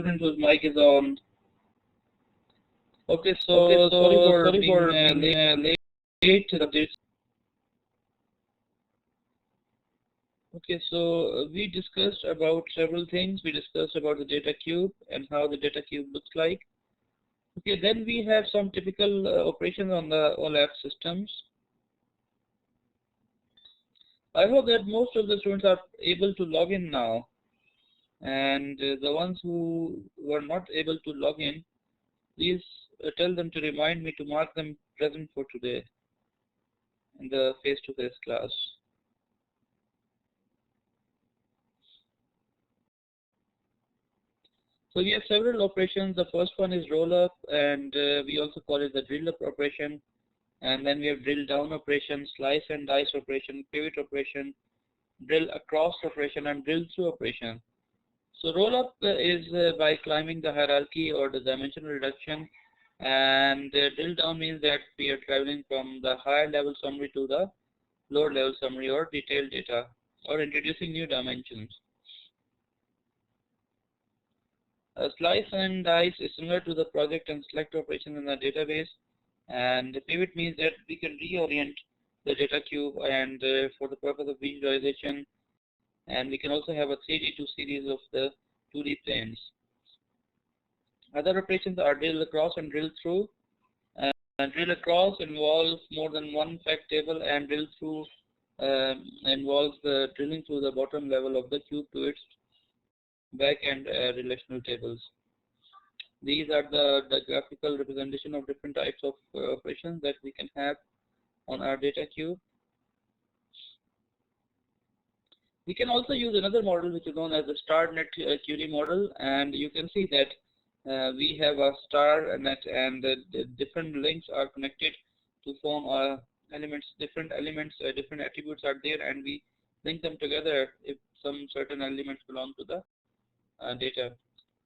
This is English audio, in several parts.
student whose mic is on. Okay, Okay, so sorry sorry for for being being late to the updates. Okay, so we discussed about several things. We discussed about the data cube and how the data cube looks like. Okay, then we have some typical operations on the OLAP systems. I hope that most of the students are able to log in now, and the ones who were not able to log in, please tell them to remind me to mark them present for today in the face-to-face class. So we have several operations. The first one is roll up, and we also call it the drill up operation. And then we have drill down operation, slice and dice operation, pivot operation, drill across operation, and drill through operation. So roll up is by climbing the hierarchy or the dimensional reduction, and drill down means that we are traveling from the higher level summary to the lower level summary or detailed data, or introducing new dimensions. Slice and dice is similar to the project and select operation in the database, and the pivot means that we can reorient the data cube and for the purpose of visualization, and we can also have a 3D to series of the 2D planes. Other operations are drill across and drill through. Drill across involves more than one fact table, and drill through involves drilling through the bottom level of the cube to its back-end relational tables. These are the graphical representation of different types of operations that we can have on our data cube. We can also use another model which is known as the star net query model, and you can see that we have a star net, and the different links are connected to form elements, different attributes are there, and we link them together if some certain elements belong to the data.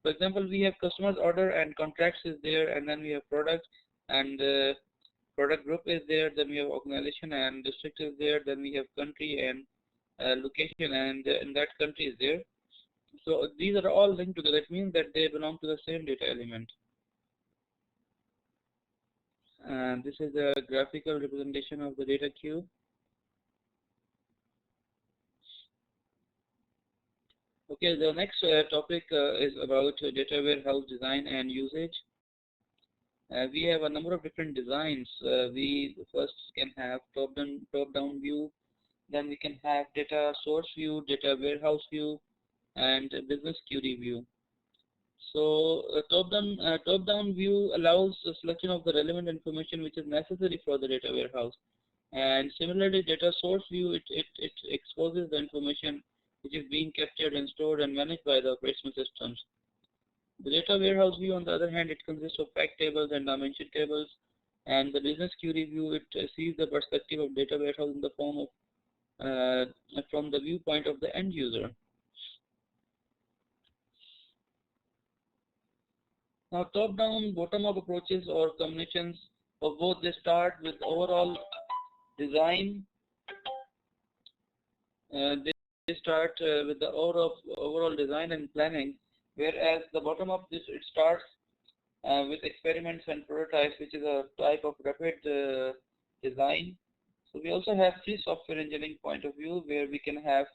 For example, we have customers order and contracts is there, and then we have product and product group is there, then we have organization and district is there, then we have country and location, and in that country is there. So these are all linked together. It means that they belong to the same data element. And this is a graphical representation of the data cube. Okay, the next topic is about data warehouse design and usage. We have a number of different designs. We first can have top-down view, then we can have data source view, data warehouse view, and business query view. So top-down view allows the selection of the relevant information which is necessary for the data warehouse. And similarly, data source view, it exposes the information which is being captured and stored and managed by the operational systems. The data warehouse view, on the other hand, it consists of fact tables and dimension tables, and the business query view, it sees the perspective of data warehouse in the form of from the viewpoint of the end user. Now, top-down, bottom-up approaches or combinations of both, they start with overall design. They start with the overall design and planning, whereas the bottom-up, it starts with experiments and prototypes, which is a type of rapid design. So we also have free software engineering point of view, where we can have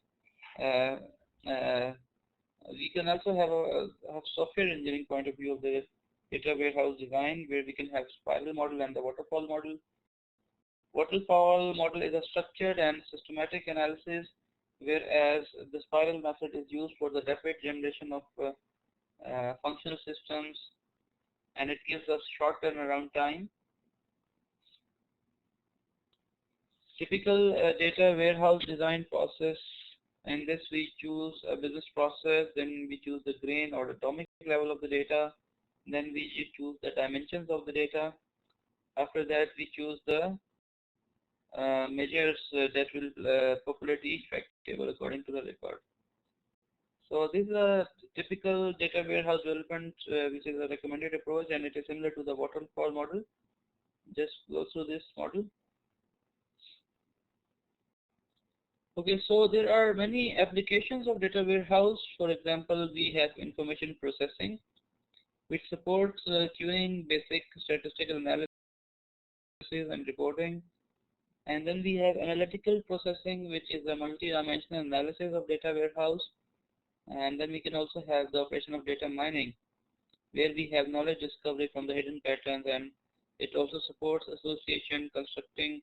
we can also have a software engineering point of view of the data warehouse design, where we can have spiral model and the waterfall model. Waterfall model is a structured and systematic analysis, whereas the spiral method is used for the rapid generation of functional systems, and it gives us short turnaround time. Typical data warehouse design process. In this, we choose a business process, then we choose the grain or atomic level of the data, then we choose the dimensions of the data. After that, we choose the measures that will populate each fact table according to the record. So this is a typical data warehouse development, which is a recommended approach, and it is similar to the waterfall model. Just go through this model. Okay, so there are many applications of data warehouse. For example, we have information processing, which supports queuing, basic statistical analysis and reporting. And then we have analytical processing, which is a multi-dimensional analysis of data warehouse. And then we can also have the operation of data mining, where we have knowledge discovery from the hidden patterns, and it also supports association, constructing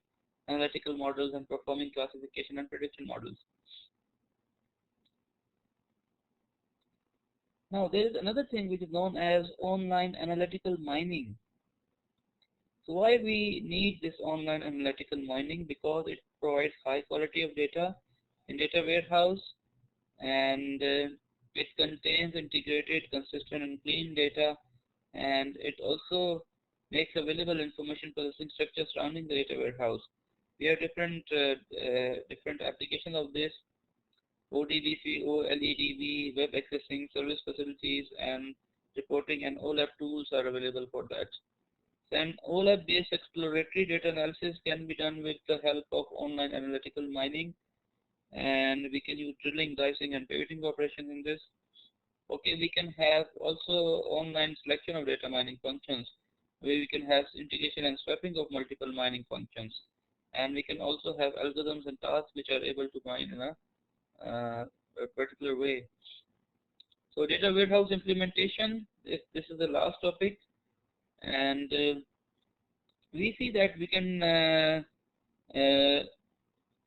analytical models, and performing classification and prediction models. Now, there is another thing which is known as online analytical mining. So why we need this online analytical mining? Because it provides high quality of data in data warehouse, and it contains integrated, consistent, and clean data, and it also makes available information processing structure surrounding the data warehouse. We have different applications of this: ODBC, OLEDB, web accessing, service facilities, and reporting, and OLAP tools are available for that. Then OLAP-based exploratory data analysis can be done with the help of online analytical mining, and we can use drilling, dicing, and pivoting operations in this. Okay, we can have also online selection of data mining functions, where we can have integration and swapping of multiple mining functions, and we can also have algorithms and tasks which are able to mine in a particular way. So data warehouse implementation, this is the last topic, and we see that we can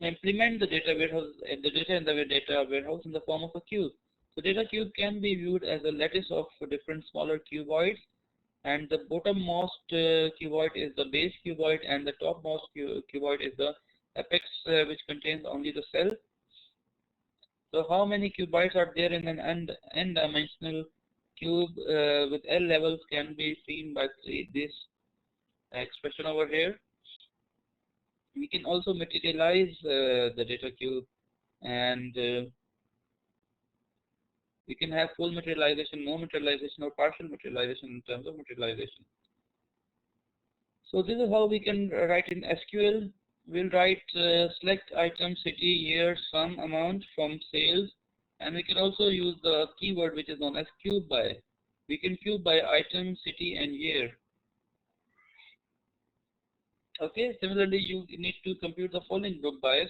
implement the data warehouse, the data in the data warehouse in the form of a cube. So data cube can be viewed as a lattice of different smaller cuboids, and the bottommost cuboid is the base cuboid, and the topmost cuboid is the apex, which contains only the cell. So how many cuboids are there in an n-dimensional cube with L levels can be seen by this expression over here. We can also materialize the data cube, and we can have full materialization, no materialization, or partial materialization in terms of materialization. So this is how we can write in SQL. We'll write select item, city, year, sum, amount from sales, and we can also use the keyword which is known as cube by. We can cube by item, city, and year. Okay, similarly, you need to compute the following group bys: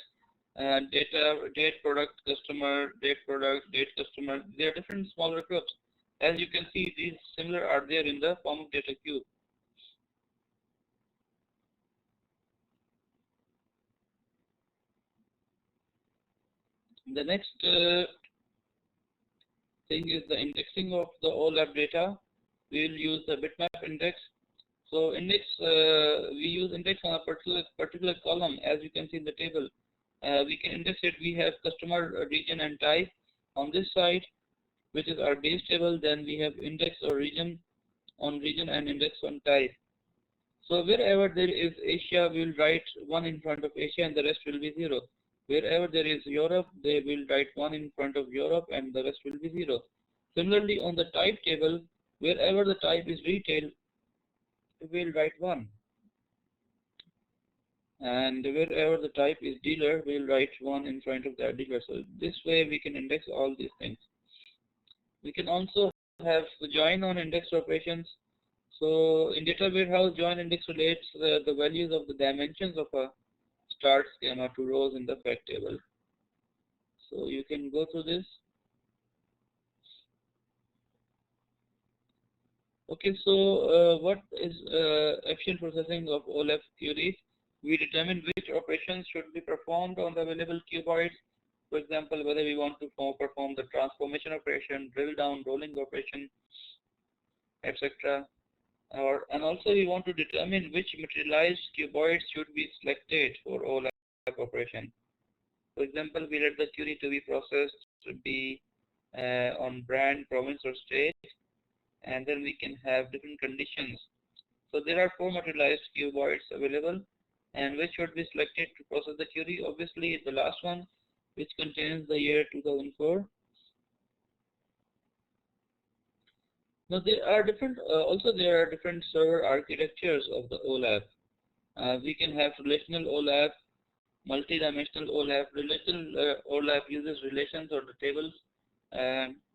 data, date, product, customer, date, product, date, customer. They are different smaller groups. As you can see, these similar are there in the form of data cube. The next thing is the indexing of the OLAP data. We will use the bitmap index. So index, we use index on a particular column, as you can see in the table. We can index it. We have customer, region, and type on this side, which is our base table. Then we have index or region on region, and index on type. So wherever there is Asia, we will write 1 in front of Asia, and the rest will be 0. Wherever there is Europe, they will write 1 in front of Europe, and the rest will be 0. Similarly, on the type table, wherever the type is retail, we will write 1. And wherever the type is dealer, we will write 1 in front of that dealer. So this way we can index all these things. We can also have the join on index operations. So in data warehouse, join index relates the values of the dimensions of a start schema to rows in the fact table. So you can go through this. Okay, so what is efficient processing of OLAP queries? We determine which operations should be performed on the available cuboids. For example, whether we want to perform the transformation operation, drill down, rolling operation, etc. And also we want to determine which materialized cuboids should be selected for OLAP operation. For example, we let the query to be processed to be on brand, province, or state, and then we can have different conditions. So there are 4 materialized cuboids available, and which should be selected to process the query. Obviously, the last one, which contains the year 2004. Now there are different, also there are different server architectures of the OLAP. We can have relational OLAP, Multi-dimensional OLAP. Relational OLAP uses relations or the tables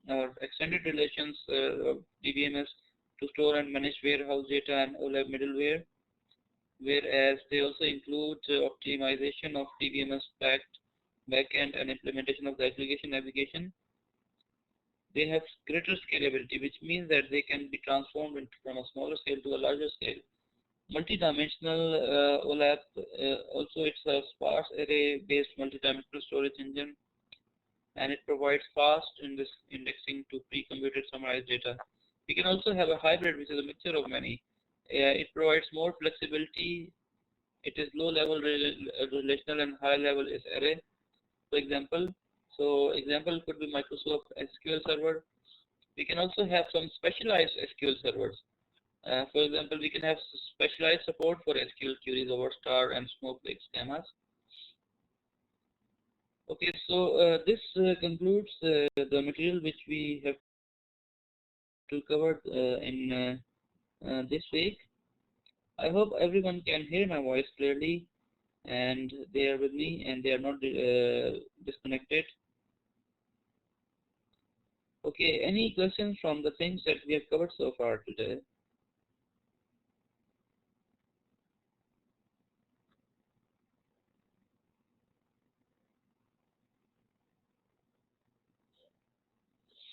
or extended relations of DBMS to store and manage warehouse data and OLAP middleware, whereas they also include optimization of DBMS backend and implementation of the application navigation. They have greater scalability, which means that they can be transformed from a smaller scale to a larger scale. Multi-dimensional OLAP, also it's a sparse array-based multi-dimensional storage engine, and it provides fast indexing to pre-computed summarized data. We can also have a hybrid, which is a mixture of many. It provides more flexibility. It is low-level relational and high-level is array, for example. So example could be Microsoft SQL Server. We can also have some specialized SQL servers. For example, we can have specialized support for SQL queries over star and Snowflake schemas. Okay, so this concludes the material which we have to cover in this week. I hope everyone can hear my voice clearly and they are with me and they are not disconnected. Okay, any questions from the things that we have covered so far today?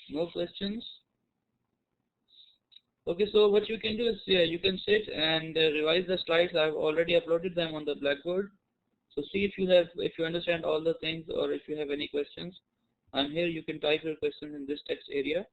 No questions? Okay, so what you can do is you can sit and revise the slides. I've already uploaded them on the Blackboard. So see if you understand all the things or if you have any questions. I'm here. You can type your questions in this text area.